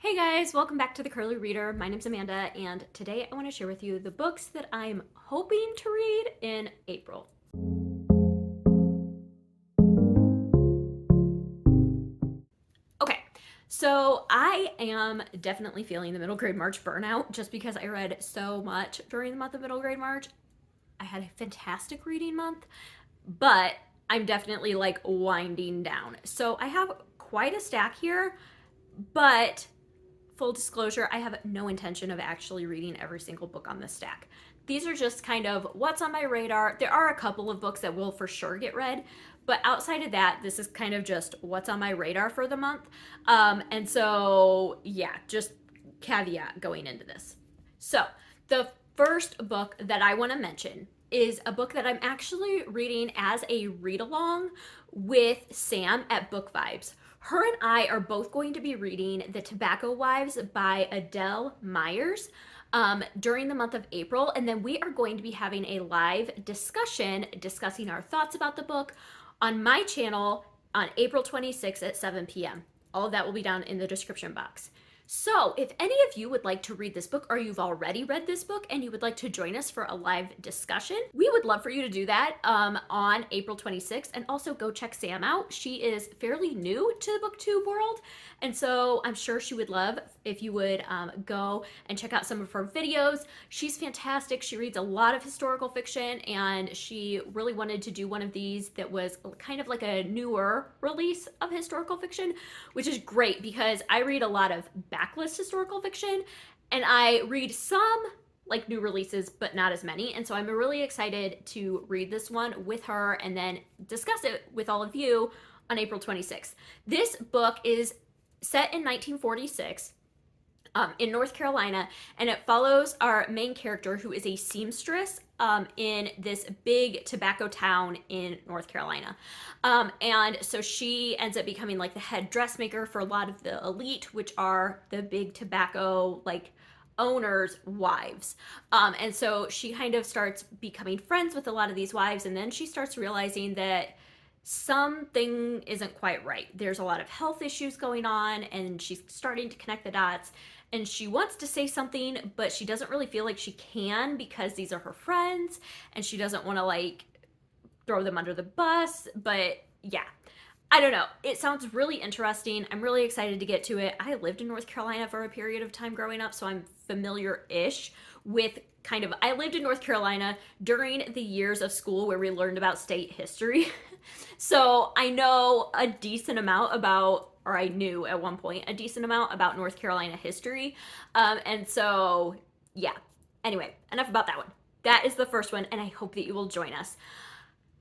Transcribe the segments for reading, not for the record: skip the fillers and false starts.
Hey guys, welcome back to the Curly Reader. My name's Amanda, and today I want to share with you the books that I'm hoping to read in April. Okay, so I am definitely feeling the middle grade March burnout just because I read so much during the month of middle grade March. I had a fantastic reading month, but I'm definitely like winding down. So I have quite a stack here, but full disclosure, I have no intention of actually reading every single book on this stack. These are just kind of what's on my radar. There are a couple of books that will for sure get read, but outside of that, this is kind of just what's on my radar for the month. And so, yeah, just caveat going into this. So, the first book that I want to mention is a book that I'm actually reading as a read along with Sam at Book Vibes. Her and I are both going to be reading The Tobacco Wives by Adele Myers during the month of April, and then we are going to be having a live discussion discussing our thoughts about the book on my channel on April 26th at 7 p.m. All of that will be down in the description box. So, if any of you would like to read this book, or you've already read this book and you would like to join us for a live discussion, we would love for you to do that on April 26th. And also go check Sam out. She is fairly new to the BookTube world, and so I'm sure she would love if you would go and check out some of her videos. She's fantastic. She reads a lot of historical fiction, and she really wanted to do one of these that was kind of like a newer release of historical fiction, which is great because I read a lot of Backlist historical fiction, and I read some like new releases, but not as many. And so I'm really excited to read this one with her and then discuss it with all of you on April 26th. This book is set in 1946 in North Carolina, and it follows our main character, who is a seamstress in this big tobacco town in North Carolina. And so she ends up becoming like the head dressmaker for a lot of the elite, which are the big tobacco like owners' wives. And so she kind of starts becoming friends with a lot of these wives, and then she starts realizing that something isn't quite right. There's a lot of health issues going on, and she's starting to connect the dots. And she wants to say something, but she doesn't really feel like she can because these are her friends, and she doesn't want to like throw them under the bus. But yeah, I don't know. It sounds really interesting. I'm really excited to get to it. I lived in North Carolina for a period of time growing up, so I'm familiar-ish with I lived in North Carolina during the years of school where we learned about state history. So I know a decent amount about, or I knew at one point, a decent amount about North Carolina history. And so, yeah. Anyway, enough about that one. That is the first one, and I hope that you will join us.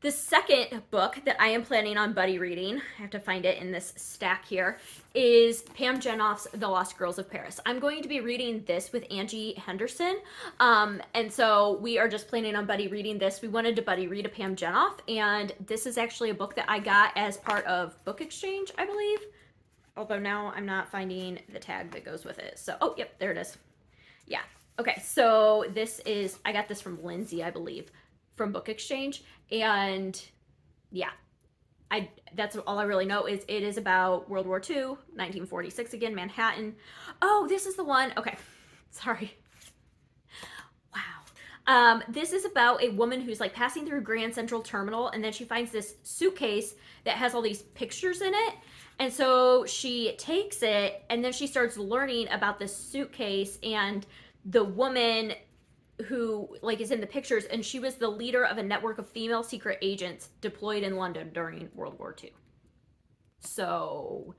The second book that I am planning on buddy reading, I have to find it in this stack here, is Pam Jenoff's The Lost Girls of Paris. I'm going to be reading this with Angie Henderson, and so we are just planning on buddy reading this. We wanted to buddy read a Pam Jenoff, and this is actually a book that I got as part of Book Exchange, I believe, although now I'm not finding the tag that goes with it. So, oh, yep, there it is. Yeah, okay, so I got this from Lindsay, I believe, from Book Exchange, and yeah, that's all I really know. Is it is about World War II, 1946 again, Manhattan. Oh, this is the one. Okay, sorry. Wow. This is about a woman who's like passing through Grand Central Terminal, and then she finds this suitcase that has all these pictures in it. And so she takes it, and then she starts learning about this suitcase and the woman who like is in the pictures, and she was the leader of a network of female secret agents deployed in London during World War II. So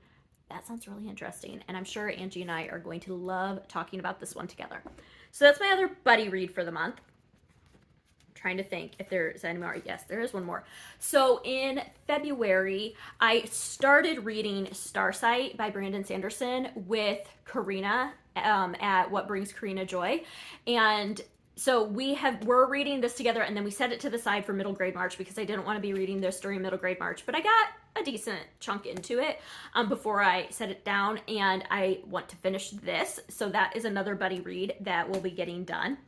that sounds really interesting, and I'm sure Angie and I are going to love talking about this one together. So that's my other buddy read for the month. I'm trying to think if there's any more. Yes, there is one more. So in February, I started reading Starsight by Brandon Sanderson with Karina at What Brings Karina Joy, and so we're reading this together, and then we set it to the side for middle grade March because I didn't want to be reading this during middle grade March, but I got a decent chunk into it before I set it down, and I want to finish this. So that is another buddy read that will be getting done.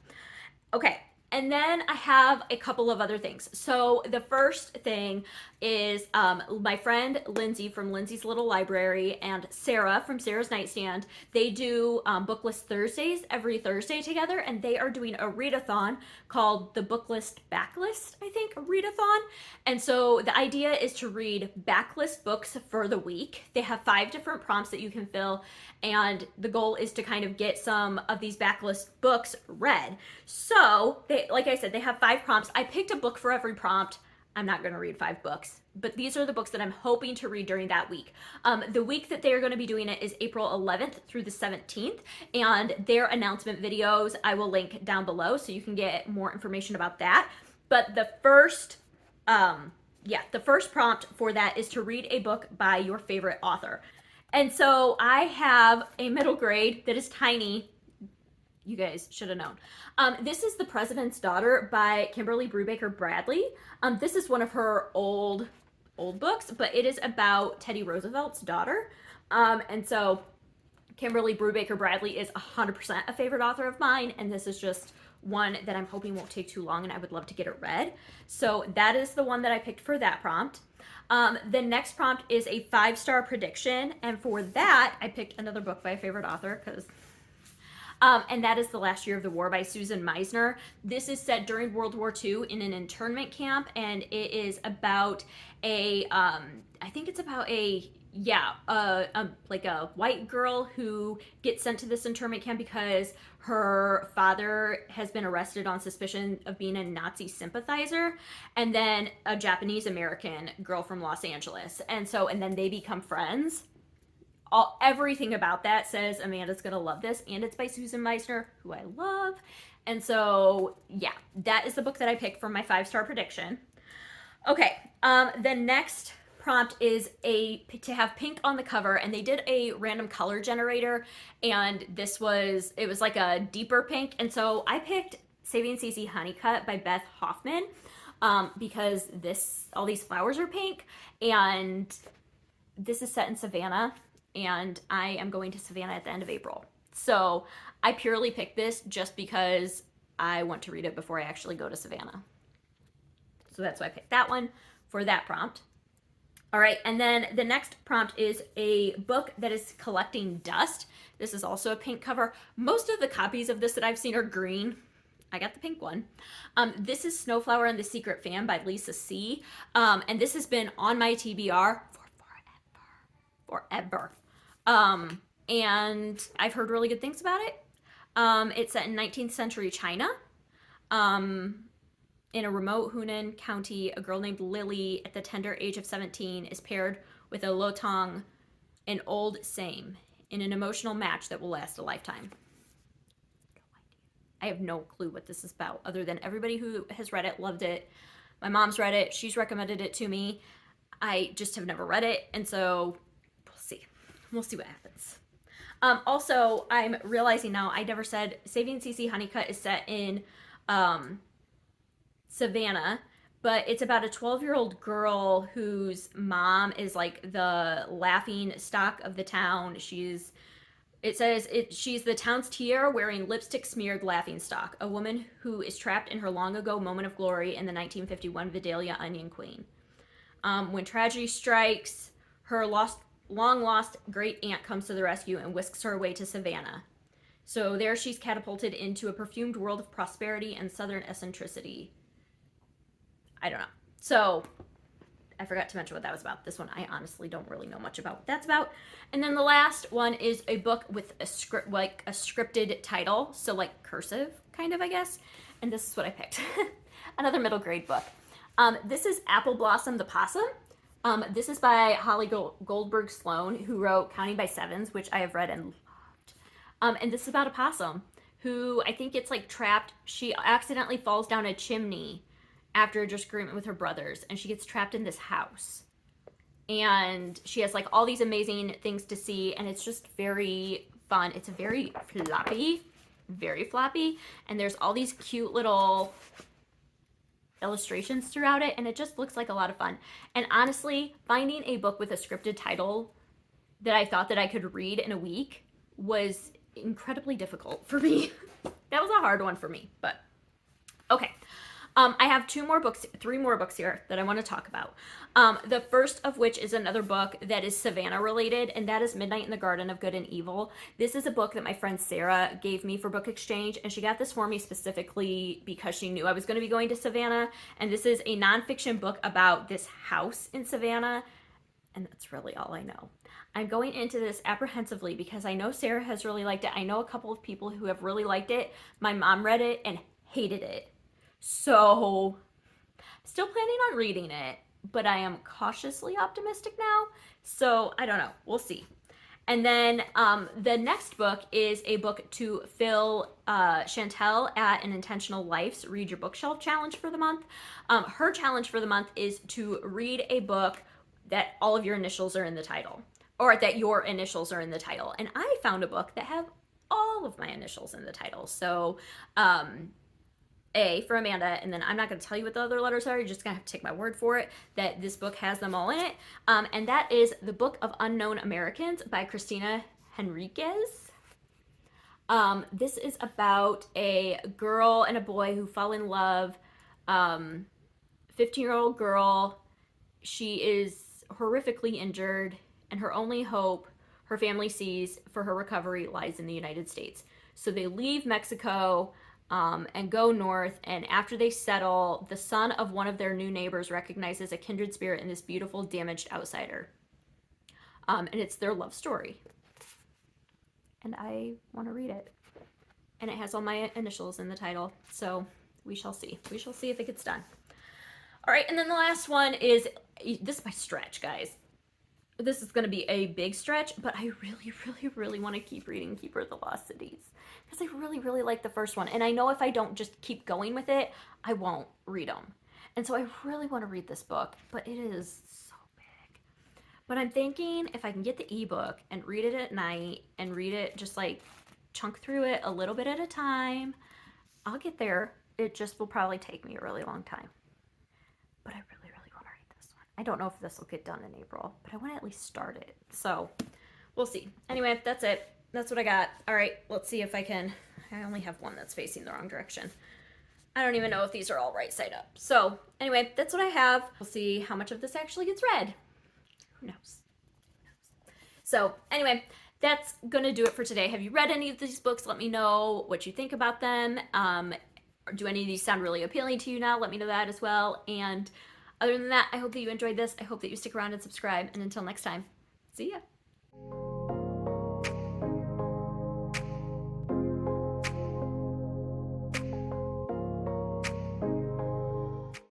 Okay, And then I have a couple of other things. So the first thing is my friend Lindsay from Lindsay's Little Library and Sarah from Sarah's Nightstand. They do Booklist Thursdays every Thursday together, and they are doing a readathon called the Booklist Backlist, I think, a readathon. And so the idea is to read backlist books for the week. They have 5 different prompts that you can fill, and the goal is to kind of get some of these backlist books read. So like I said, they have 5 prompts. I picked a book for every prompt. I'm not going to read 5 books, but these are the books that I'm hoping to read during that week. The week that they are going to be doing it is April 11th through the 17th, and their announcement videos I will link down below so you can get more information about that. But the first prompt for that is to read a book by your favorite author. And so I have a middle grade that is tiny. You guys should have known. This is The President's Daughter by Kimberly Brubaker Bradley. This is one of her old books, but it is about Teddy Roosevelt's daughter. And so Kimberly Brubaker Bradley is 100% a favorite author of mine, and this is just one that I'm hoping won't take too long, and I would love to get it read. So that is the one that I picked for that prompt. The next prompt is a 5-star prediction, and for that I picked another book by a favorite author because and that is The Last Year of the War by Susan Meisner. This is set during World War II in an internment camp, and it is about I think it's about like a white girl who gets sent to this internment camp because her father has been arrested on suspicion of being a Nazi sympathizer, and then a Japanese American girl from Los Angeles. And then they become friends. Everything about that says Amanda's gonna love this, and it's by Susan Meisner, who I love. And so yeah, that is the book that I picked for my 5-star prediction. Okay, the next prompt is to have pink on the cover, and they did a random color generator, and it was like a deeper pink, and so I picked Saving CeCe Honeycutt by Beth Hoffman because all these flowers are pink, and this is set in Savannah, and I am going to Savannah at the end of April. So I purely picked this just because I want to read it before I actually go to Savannah. So that's why I picked that one for that prompt. All right, and then the next prompt is a book that is collecting dust. This is also a pink cover. Most of the copies of this that I've seen are green. I got the pink one. This is Snowflower and the Secret Fan by Lisa C. And this has been on my TBR for forever. And I've heard really good things about it. It's set in 19th century China. In a remote Hunan county, a girl named Lily, at the tender age of 17, is paired with a Lotong, an old same, in an emotional match that will last a lifetime. I have no clue what this is about, other than everybody who has read it loved it. My mom's read it. She's recommended it to me. I just have never read it, and so we'll see. We'll see what happens. Also, I'm realizing now I never said Saving CeCe Honeycutt is set in Savannah, but it's about a 12-year-old girl whose mom is like the laughing stock of the town. She's the town's tiara wearing lipstick smeared laughing stock, a woman who is trapped in her long ago moment of glory in the 1951 Vidalia Onion Queen. When tragedy strikes, her long lost great aunt comes to the rescue and whisks her away to Savannah. So there she's catapulted into a perfumed world of prosperity and southern eccentricity. I don't know. So I forgot to mention what that was about. This one I honestly don't really know much about what that's about. And then the last one is a book with a scripted title, so like cursive kind of, I guess. And this is what I picked. Another middle grade book. This is Apple Blossom the Possum. This is by Holly Goldberg Sloan, who wrote Counting by Sevens, which I have read and loved. And this is about a possum who I think gets like trapped. She accidentally falls down a chimney after a disagreement with her brothers, and she gets trapped in this house. And she has like all these amazing things to see, and it's just very fun. It's very floppy, and there's all these cute little illustrations throughout it, and it just looks like a lot of fun. And honestly, finding a book with a scripted title that I thought that I could read in a week was incredibly difficult for me. That was a hard one for me, but Okay. I have three more books here that I want to talk about. The first of which is another book that is Savannah related, and that is Midnight in the Garden of Good and Evil. This is a book that my friend Sarah gave me for book exchange, and she got this for me specifically because she knew I was going to be going to Savannah. And this is a nonfiction book about this house in Savannah, and that's really all I know. I'm going into this apprehensively because I know Sarah has really liked it. I know a couple of people who have really liked it. My mom read it and hated it. So, still planning on reading it, but I am cautiously optimistic now. So, I don't know. We'll see. And then the next book is a book to fill Chantel at An Intentional Life's Read Your Bookshelf challenge for the month. Her challenge for the month is to read a book that all of your initials are in the title, or that your initials are in the title. And I found a book that have all of my initials in the title. So, A for Amanda, and then I'm not going to tell you what the other letters are. You're just going to have to take my word for it that this book has them all in it. And that is The Book of Unknown Americans by Christina Henriquez. This is about a girl and a boy who fall in love. 15-year-old girl. She is horrifically injured, and her only hope her family sees for her recovery lies in the United States. So they leave Mexico and go north, and after they settle, the son of one of their new neighbors recognizes a kindred spirit in this beautiful, damaged outsider. And it's their love story. And I want to read it. And it has all my initials in the title, so we shall see. We shall see if it gets done. All right, and then the last one is, this is my stretch, guys. This is going to be a big stretch, but I really, really, really want to keep reading Keeper of the Lost Cities because I really, really like the first one. And I know if I don't just keep going with it, I won't read them. And so I really want to read this book, but it is so big. But I'm thinking if I can get the ebook and read it at night and read it just like chunk through it a little bit at a time, I'll get there. It just will probably take me a really long time. But I really, really want to read this one. I don't know if this will get done in April, but I want to at least start it. So we'll see. Anyway, that's it. That's what I got. All right, let's see if I can. I only have one that's facing the wrong direction. I don't even know if these are all right side up. So anyway, that's what I have. We'll see how much of this actually gets read. Who knows? So anyway, that's going to do it for today. Have you read any of these books? Let me know what you think about them. Do any of these sound really appealing to you now? Let me know that as well. And other than that, I hope that you enjoyed this. I hope that you stick around and subscribe. And until next time, see ya.